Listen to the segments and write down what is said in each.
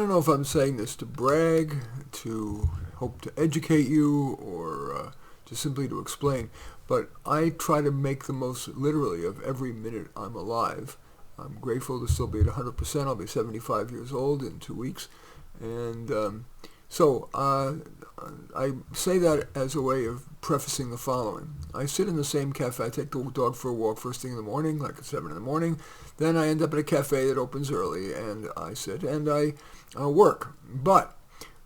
don't know if I'm saying this to brag, to hope to educate you, or just simply to explain, but I try to make the most literally of every minute I'm alive. I'm grateful to still be at 100%. I'll be 75 years old in 2 weeks. And I say that as a way of prefacing the following. I sit in the same cafe. I take the dog for a walk first thing in the morning, like at 7 in the morning. Then I end up at a cafe that opens early, and I sit and I work. But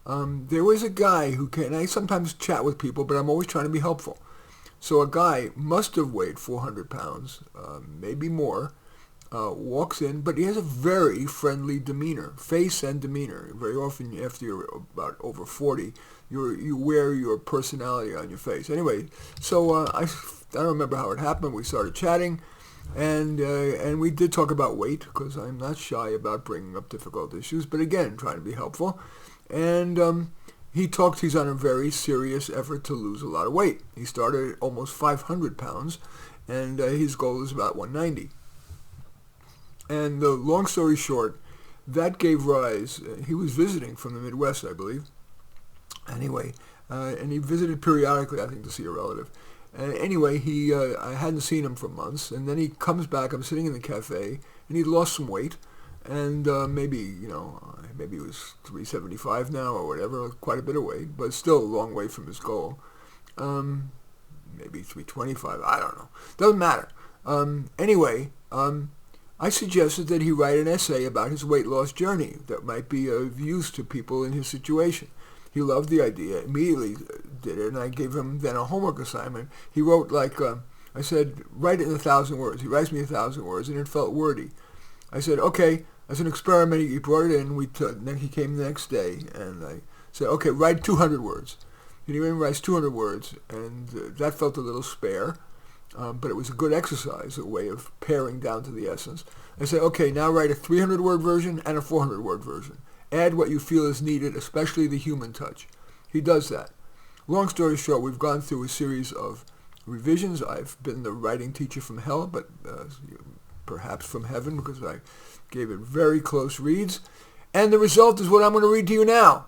there was a guy who can, I sometimes chat with people, but I'm always trying to be helpful. So a guy must have weighed 400 pounds, maybe more, walks in, but he has a very friendly demeanor, face and demeanor. Very often, after you're about over 40, you wear your personality on your face. Anyway, so I don't remember how it happened. We started chatting, and we did talk about weight, because I'm not shy about bringing up difficult issues, but again, trying to be helpful. And he's on a very serious effort to lose a lot of weight. He started at almost 500 pounds, and his goal is about 190. And long story short, that gave rise, he was visiting from the Midwest, I believe. Anyway, and he visited periodically, I think, to see a relative. Anyway, I hadn't seen him for months, and then he comes back. I'm sitting in the cafe, and he'd lost some weight, and maybe he was 375 now or whatever, quite a bit of weight, but still a long way from his goal. Maybe 325, I don't know. Doesn't matter. Anyway, I suggested that he write an essay about his weight loss journey that might be of use to people in his situation. He loved the idea, immediately did it, and I gave him then a homework assignment. He wrote I said, write it in 1,000 words. He writes me 1,000 words, and it felt wordy. I said, okay, as an experiment, he brought it in. Then he came the next day, and I said, okay, write 200 words. And he writes 200 words, and that felt a little spare. But it was a good exercise, a way of paring down to the essence. I say, okay, now write a 300-word version and a 400-word version. Add what you feel is needed, especially the human touch. He does that. Long story short, we've gone through a series of revisions. I've been the writing teacher from hell, but perhaps from heaven, because I gave it very close reads. And the result is what I'm going to read to you now.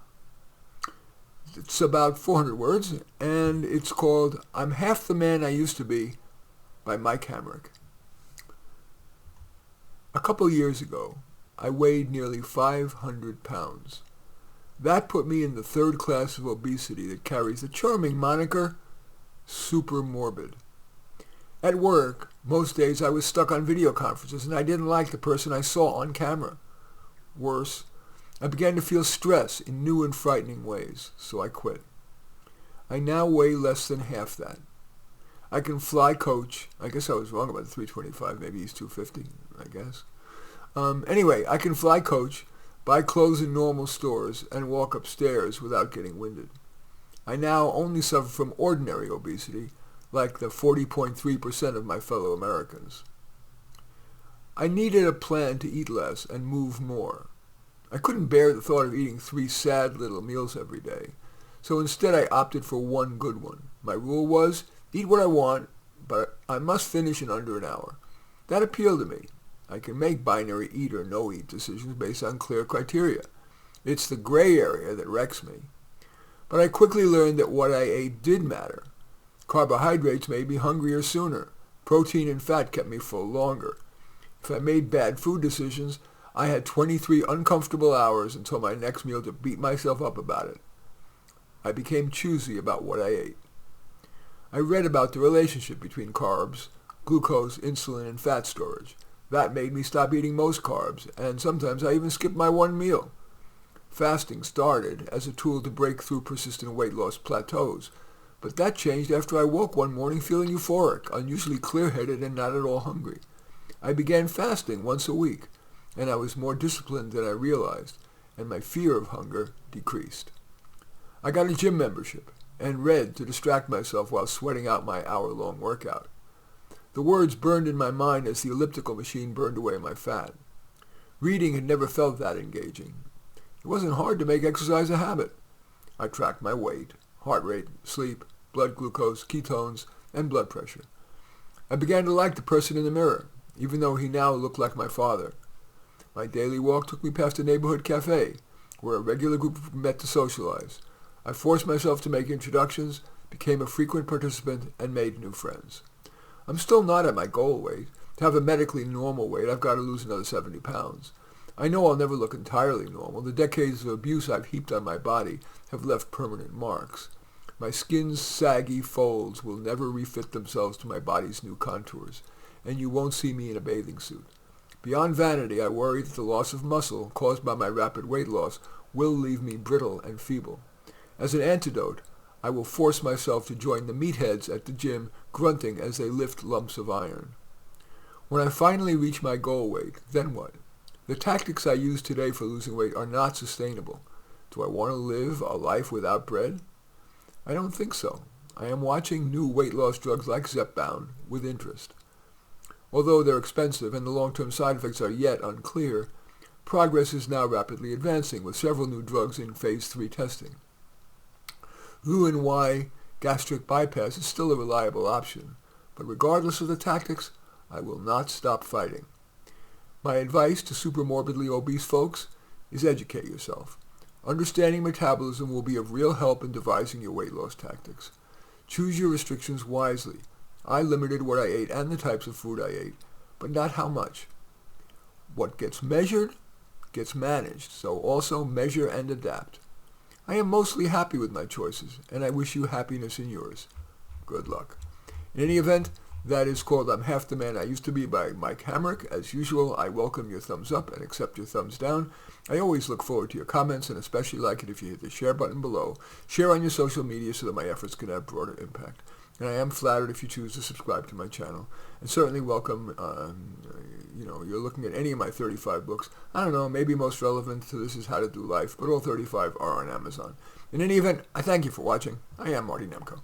It's about 400 words, and it's called I'm Half the Man I Used to Be, by Mike Hamrick. A couple years ago, I weighed nearly 500 pounds. That put me in the third class of obesity that carries the charming moniker, super morbid. At work, most days I was stuck on video conferences, and I didn't like the person I saw on camera. Worse, I began to feel stress in new and frightening ways, so I quit. I now weigh less than half that. I can fly coach. I guess I was wrong about the 325. Maybe he's 250, I guess. Anyway, I can fly coach, buy clothes in normal stores, and walk upstairs without getting winded. I now only suffer from ordinary obesity, like the 40.3% of my fellow Americans. I needed a plan to eat less and move more. I couldn't bear the thought of eating 3 sad little meals every day, so instead I opted for one good one. My rule was, eat what I want, but I must finish in under an hour. That appealed to me. I can make binary eat or no eat decisions based on clear criteria. It's the gray area that wrecks me. But I quickly learned that what I ate did matter. Carbohydrates made me hungrier sooner. Protein and fat kept me full longer. If I made bad food decisions, I had 23 uncomfortable hours until my next meal to beat myself up about it. I became choosy about what I ate. I read about the relationship between carbs, glucose, insulin, and fat storage. That made me stop eating most carbs, and sometimes I even skipped my one meal. Fasting started as a tool to break through persistent weight loss plateaus, but that changed after I woke one morning feeling euphoric, unusually clear-headed, and not at all hungry. I began fasting once a week, and I was more disciplined than I realized, and my fear of hunger decreased. I got a gym membership and read to distract myself while sweating out my hour-long workout. The words burned in my mind as the elliptical machine burned away my fat. Reading had never felt that engaging. It wasn't hard to make exercise a habit. I tracked my weight, heart rate, sleep, blood glucose, ketones, and blood pressure. I began to like the person in the mirror, even though he now looked like my father. My daily walk took me past a neighborhood cafe. where a regular group met to socialize. I forced myself to make introductions, became a frequent participant, and made new friends. I'm still not at my goal weight. To have a medically normal weight, I've got to lose another 70 pounds. I know I'll never look entirely normal. The decades of abuse I've heaped on my body have left permanent marks. My skin's saggy folds will never refit themselves to my body's new contours, and you won't see me in a bathing suit. Beyond vanity, I worry that the loss of muscle caused by my rapid weight loss will leave me brittle and feeble. As an antidote, I will force myself to join the meatheads at the gym, grunting as they lift lumps of iron. When I finally reach my goal weight, then what? The tactics I use today for losing weight are not sustainable. Do I want to live a life without bread? I don't think so. I am watching new weight loss drugs like Zepbound with interest. Although they're expensive and the long-term side effects are yet unclear, progress is now rapidly advancing with several new drugs in phase 3 testing. Roux-en-Y gastric bypass is still a reliable option, but regardless of the tactics, I will not stop fighting. My advice to supermorbidly obese folks is educate yourself. Understanding metabolism will be of real help in devising your weight loss tactics. Choose your restrictions wisely. I limited what I ate and the types of food I ate, but not how much. What gets measured gets managed, so also measure and adapt. I am mostly happy with my choices, and I wish you happiness in yours. Good luck. In any event, that is called I'm Half the Man I Used to Be by Mike Hamrick. As usual, I welcome your thumbs up and accept your thumbs down. I always look forward to your comments and especially like it if you hit the share button below. Share on your social media so that my efforts can have broader impact. And I am flattered if you choose to subscribe to my channel. And certainly welcome, you're looking at any of my 35 books. I don't know, maybe most relevant to this is How to Do Life, but all 35 are on Amazon. In any event, I thank you for watching. I am Marty Nemko.